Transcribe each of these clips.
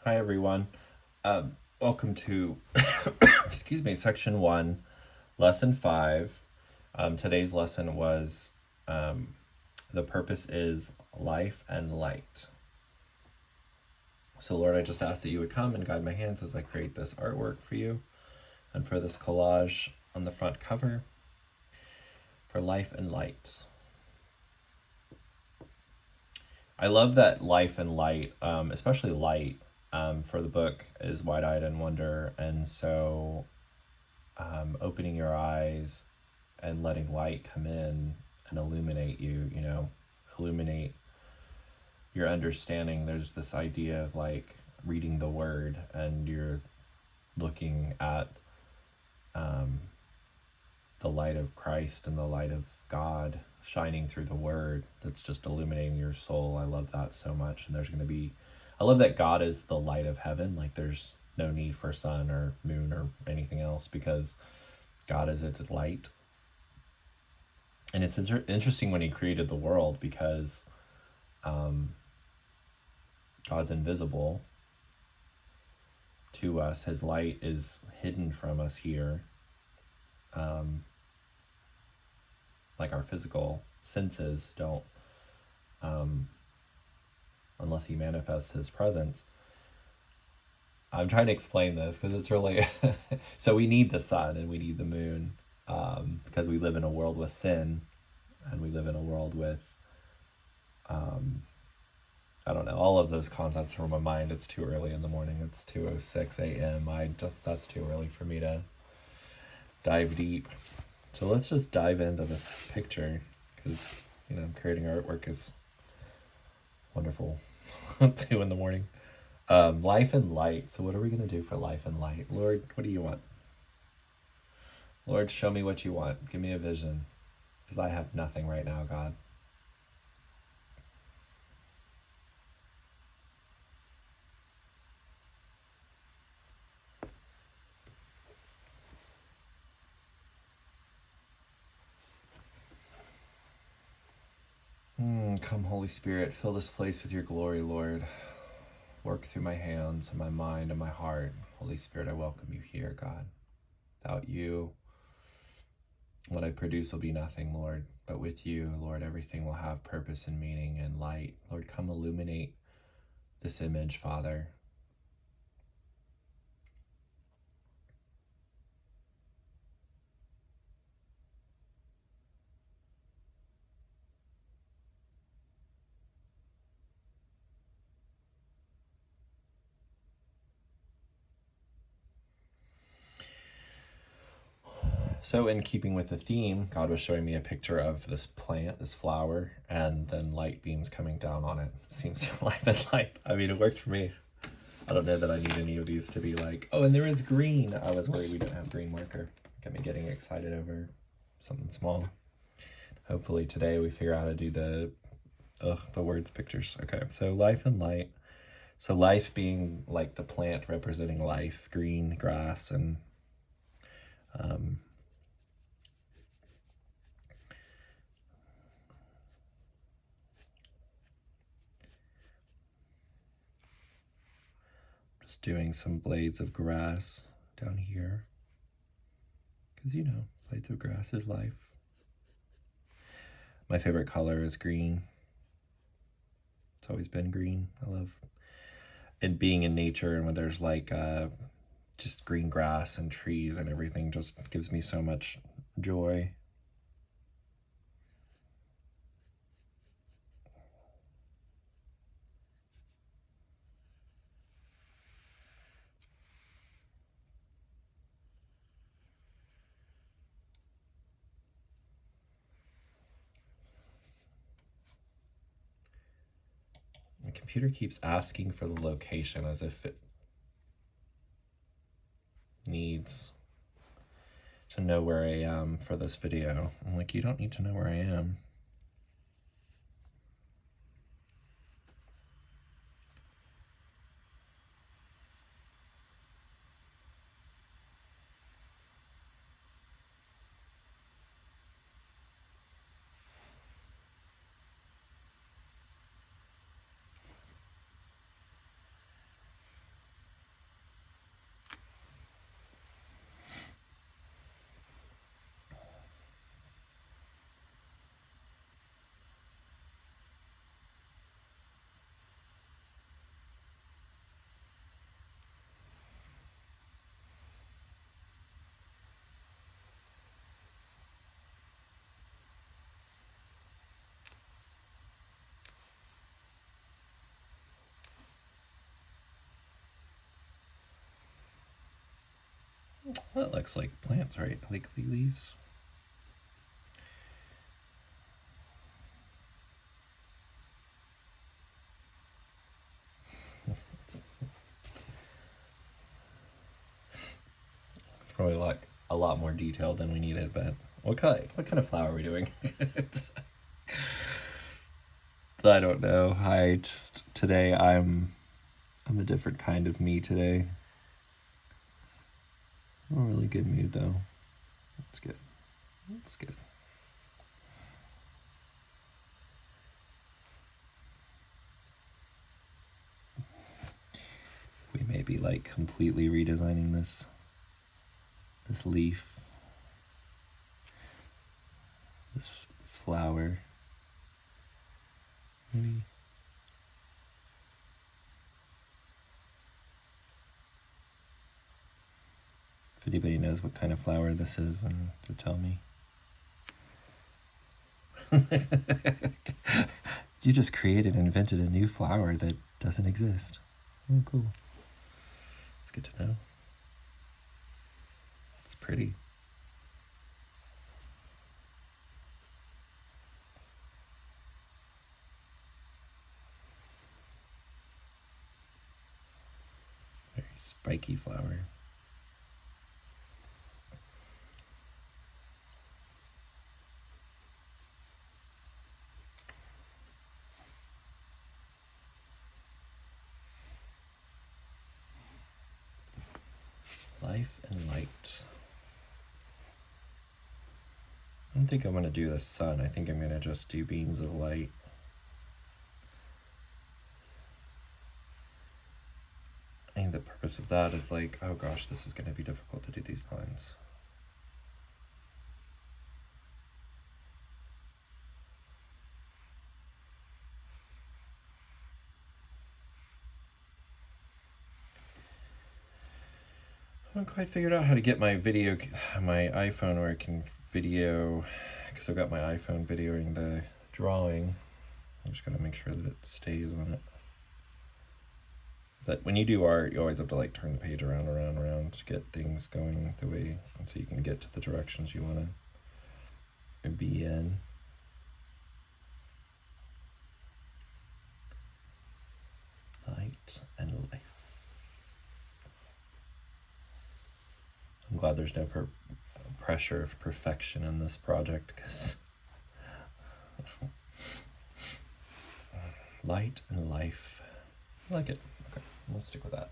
Hi, everyone. Welcome to, excuse me, section 1, lesson 5. Today's lesson was the purpose is life and light. So, Lord, I just ask that you would come and guide my hands as I create this artwork for you and for this collage on the front cover for life and light. I love that life and light, especially light, for the book is wide-eyed and wonder. And so opening your eyes and letting light come in and illuminate you, illuminate your understanding. There's this idea of like reading the word and you're looking at the light of Christ and the light of God shining through the word that's just illuminating your soul. I love that so much. And I love that God is the light of heaven. Like there's no need for sun or moon or anything else because God is its light. And it's interesting when he created the world because God's invisible to us. His light is hidden from us here. Like our physical senses don't, unless he manifests his presence. I'm trying to explain this because it's really, so we need the sun and we need the moon because we live in a world with sin and we live in a world with, I don't know, all of those concepts from my mind. It's too early in the morning. It's 2:06 a.m. That's too early for me to dive deep. So let's just dive into this picture because, creating artwork is wonderful. 2 in the morning. Life and light. So what are we going to do for life and light? Lord, what do you want? Lord, show me what you want. Give me a vision because I have nothing right now, God. Come, Holy Spirit, fill this place with your glory, Lord. Work through my hands and my mind and my heart. Holy Spirit, I welcome you here, God. Without you, what I produce will be nothing, Lord. But with you, Lord, everything will have purpose and meaning and light. Lord, come illuminate this image, Father. So in keeping with the theme, God was showing me a picture of this plant, this flower, and then light beams coming down on it. It seems life and light. I mean, it works for me. I don't know that I need any of these to be like, oh, and there is green. I was worried we didn't have green marker. Got me getting excited over something small. Hopefully today we figure out how to do the words pictures. Okay, so life and light. So life being like the plant representing life, green grass, and just doing some blades of grass down here. Because, blades of grass is life. My favorite color is green. It's always been green. I love it being in nature, and when there's like just green grass and trees and everything just gives me so much joy. My computer keeps asking for the location as if it needs to know where I am for this video. I'm like, you don't need to know where I am. That looks like plants, right? Like leaves. It's probably like a lot more detailed than we needed, but what kind of flower are we doing? I don't know. Today I'm a different kind of me today. I'm in a really good mood though. That's good. That's good. We may be like completely redesigning this leaf, this flower. Maybe. If anybody knows what kind of flower this is, to tell me. You just created and invented a new flower that doesn't exist. Oh, cool. It's good to know. It's pretty. Very spiky flower. Life and light. I don't think I'm going to do the sun. I think I'm going to just do beams of light. I think the purpose of that is like, oh gosh, this is going to be difficult to do these lines. I haven't quite figured out how to get my iPhone where it can video, because I've got my iPhone videoing the drawing. I'm just gotta make sure that it stays on it. But when you do art, you always have to like turn the page around to get things going the way, so you can get to the directions you want to be in. Light and life. I'm glad there's no pressure of perfection in this project, because light and life. I like it. Okay, we'll stick with that.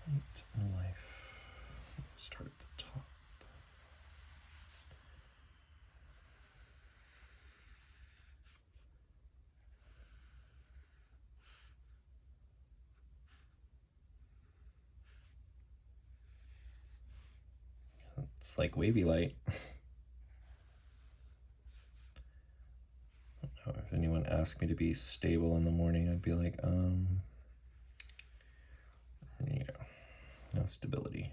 Light and life. Let's start at the top. It's like wavy light. If anyone asked me to be stable in the morning, I'd be like, yeah, no stability.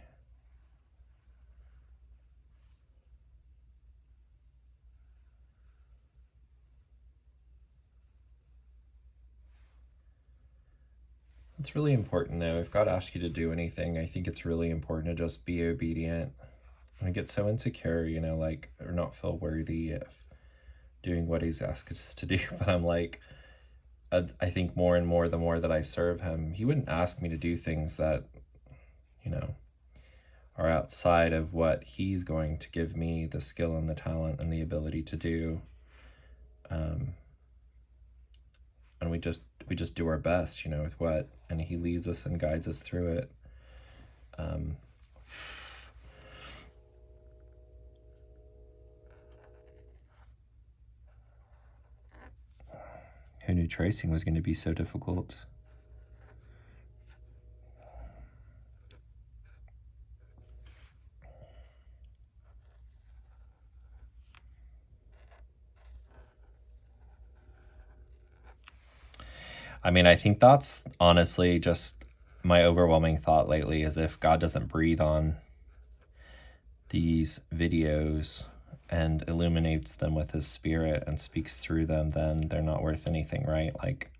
It's really important though. If God asks you to do anything, I think it's really important to just be obedient. I get so insecure, you know, like, or not feel worthy of doing what he's asked us to do. But I'm like, I think more and more, the more that I serve him, he wouldn't ask me to do things that, you know, are outside of what he's going to give me the skill and the talent and the ability to do. And we just do our best, you know, with what, and he leads us and guides us through it. Who knew tracing was going to be so difficult? I mean, I think that's honestly just my overwhelming thought lately, is if God doesn't breathe on these videos, and illuminates them with his spirit and speaks through them, then they're not worth anything, right? Like,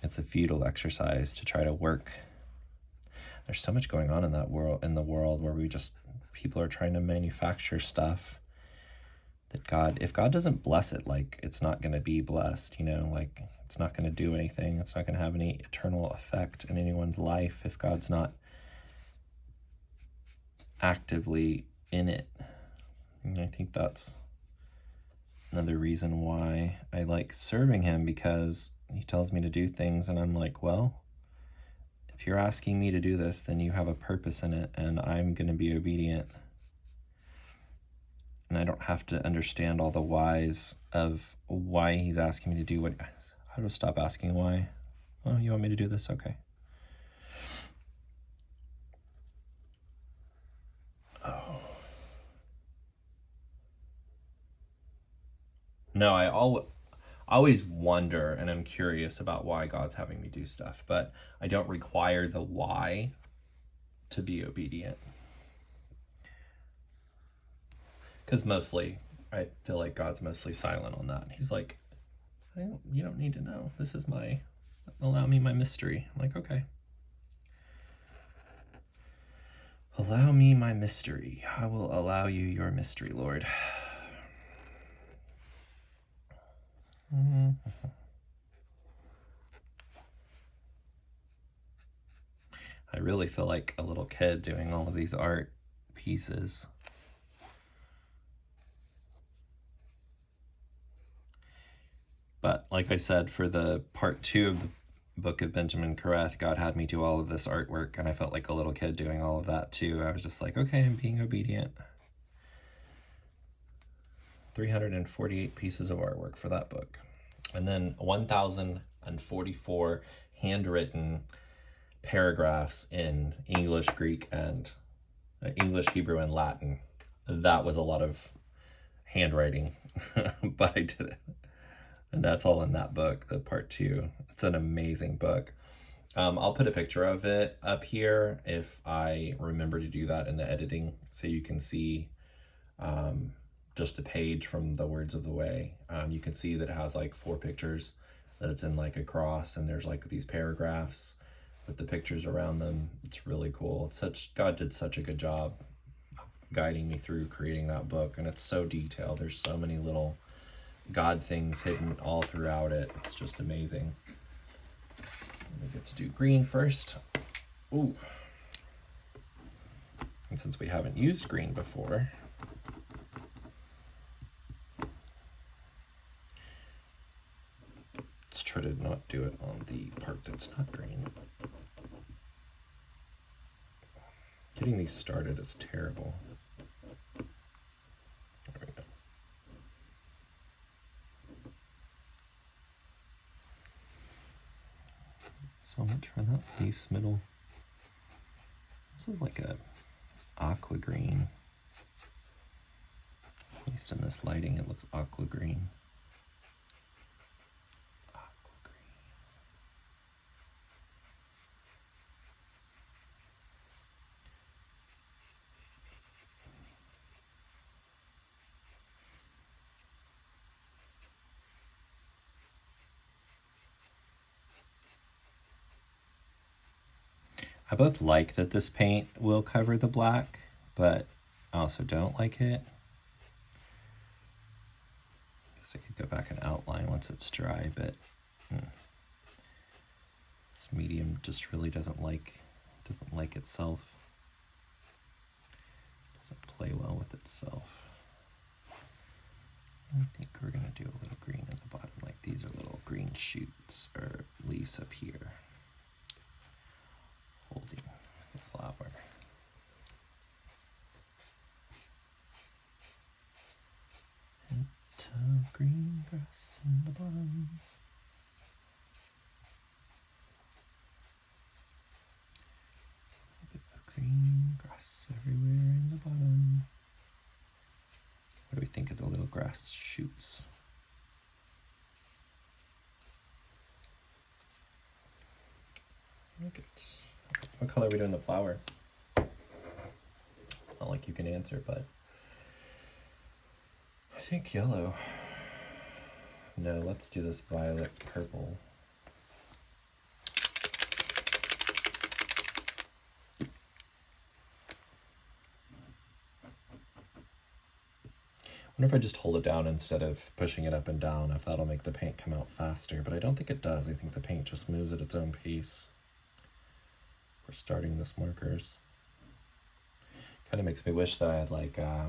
it's a futile exercise to try to work. There's so much going on in that world, in the world, where people are trying to manufacture stuff that God, if God doesn't bless it, like, it's not going to be blessed, you know, like, it's not going to do anything. It's not going to have any eternal effect in anyone's life if God's not actively in it. And I think that's another reason why I like serving him, because he tells me to do things and I'm like, well, if you're asking me to do this, then you have a purpose in it, and I'm going to be obedient. And I don't have to understand all the whys of why he's asking me to do what. How do I stop asking why? Oh, you want me to do this? Okay. Oh. No, I always wonder, and I'm curious about why God's having me do stuff, but I don't require the why to be obedient. Because mostly, I feel like God's mostly silent on that. He's like, you don't need to know. This is allow me my mystery. I'm like, okay. Allow me my mystery. I will allow you your mystery, Lord. I really feel like a little kid doing all of these art pieces. But like I said, for the part 2 of the book of Benjamin Kareth, God had me do all of this artwork, and I felt like a little kid doing all of that too. I was just like, okay, I'm being obedient. 348 pieces of artwork for that book. And then 1,044 handwritten paragraphs in English, Greek, and English, Hebrew, and Latin. That was a lot of handwriting, but I did it. And that's all in that book, the part 2. It's an amazing book. I'll put a picture of it up here if I remember to do that in the editing, so you can see just a page from the Words of the Way. You can see that it has like 4 pictures, that it's in like a cross, and there's like these paragraphs with the pictures around them. It's really cool. God did such a good job guiding me through creating that book, and it's so detailed. There's so many little God things hidden all throughout it. It's just amazing. We get to do green first. Ooh. And since we haven't used green before, let's try to not do it on the part that's not green. Getting these started is terrible. There we go. So much for that leaf's middle. This is like a aqua green. At least in this lighting, it looks aqua green. Aqua green. I both like that this paint will cover the black, but I also don't like it. I guess I could go back and outline once it's dry, but this medium just really doesn't like itself. Doesn't play well with itself. I think we're gonna do a little green at the bottom, like these are little green shoots or leaves up here, holding the flower. Hint of green grass in the bottom. A bit of green grass everywhere in the bottom. What do we think of the little grass shoots? Look at what color are we doing the flower? Not like you can answer, but think yellow. No, let's do this violet purple. I wonder if I just hold it down instead of pushing it up and down, if that'll make the paint come out faster, but I don't think it does. I think the paint just moves at its own pace. We're starting this markers. Kind of makes me wish that I had like got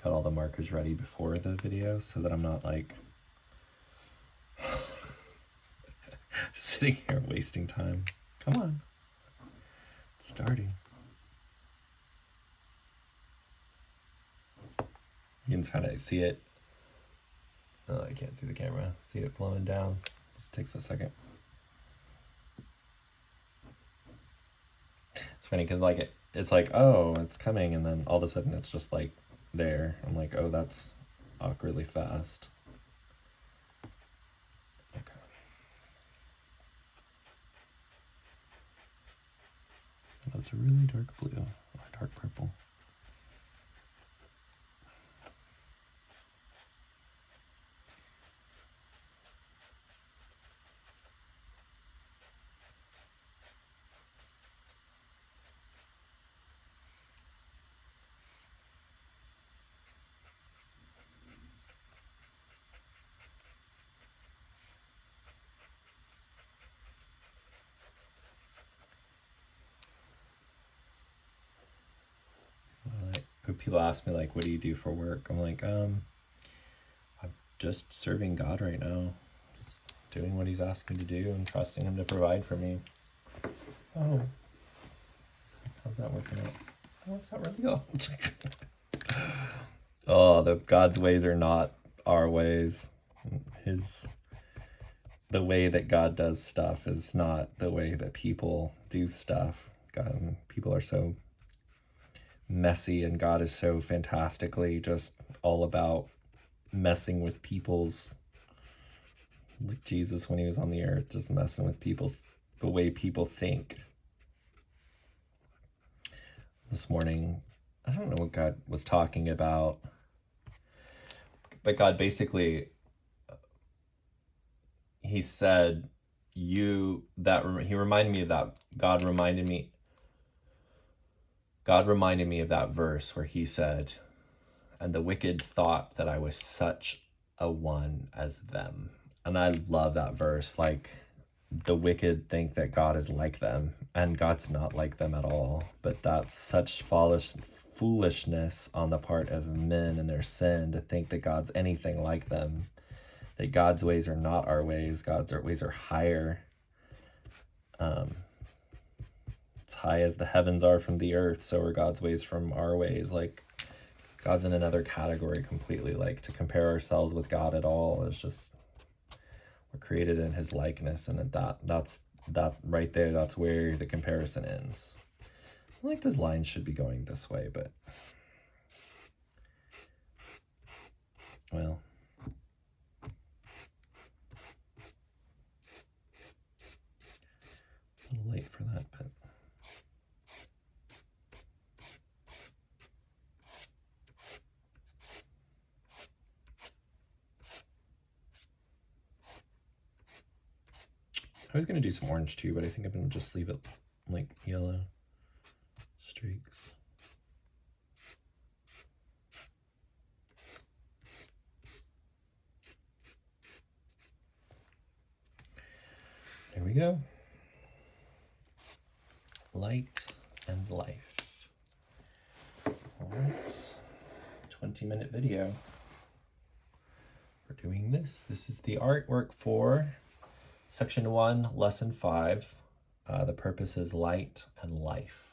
all the markers ready before the video so that I'm not like sitting here wasting time. Come on. It's starting. You can kind of see it. Oh, I can't see the camera. See it flowing down. Just takes a second. It's funny because like it's like, oh, it's coming, and then all of a sudden it's just like there. I'm like, oh, that's awkwardly fast. Okay. That's a really dark blue or dark purple. People ask me like, what do you do for work? I'm like, I'm just serving God right now. Just doing what he's asked me to do and trusting him to provide for me. Oh, how's that working out? That works out really well. Oh, God's ways are not our ways. The way that God does stuff is not the way that people do stuff. People are so messy, and God is so fantastically just all about messing with people's, like Jesus when he was on the earth, just messing with the way people think. This morning, I don't know what God was talking about, but God basically, he said, he reminded me of that. God reminded me of that verse where he said, and the wicked thought that I was such a one as them. And I love that verse. Like, the wicked think that God is like them, and God's not like them at all. But that's such foolishness on the part of men and their sin to think that God's anything like them. That God's ways are not our ways. God's ways are higher. High as the heavens are from the earth, so are God's ways from our ways. Like, God's in another category completely. Like, to compare ourselves with God at all is just, we're created in his likeness, and that's right there, that's where the comparison ends. I think this line should be going this way, but well, a little late for that, but I was going to do some orange too, but I think I'm going to just leave it like yellow streaks. There we go. Light and life. All right. 20-minute video. We're doing this. This is the artwork for Section 1, Lesson 5. The purpose is light and life.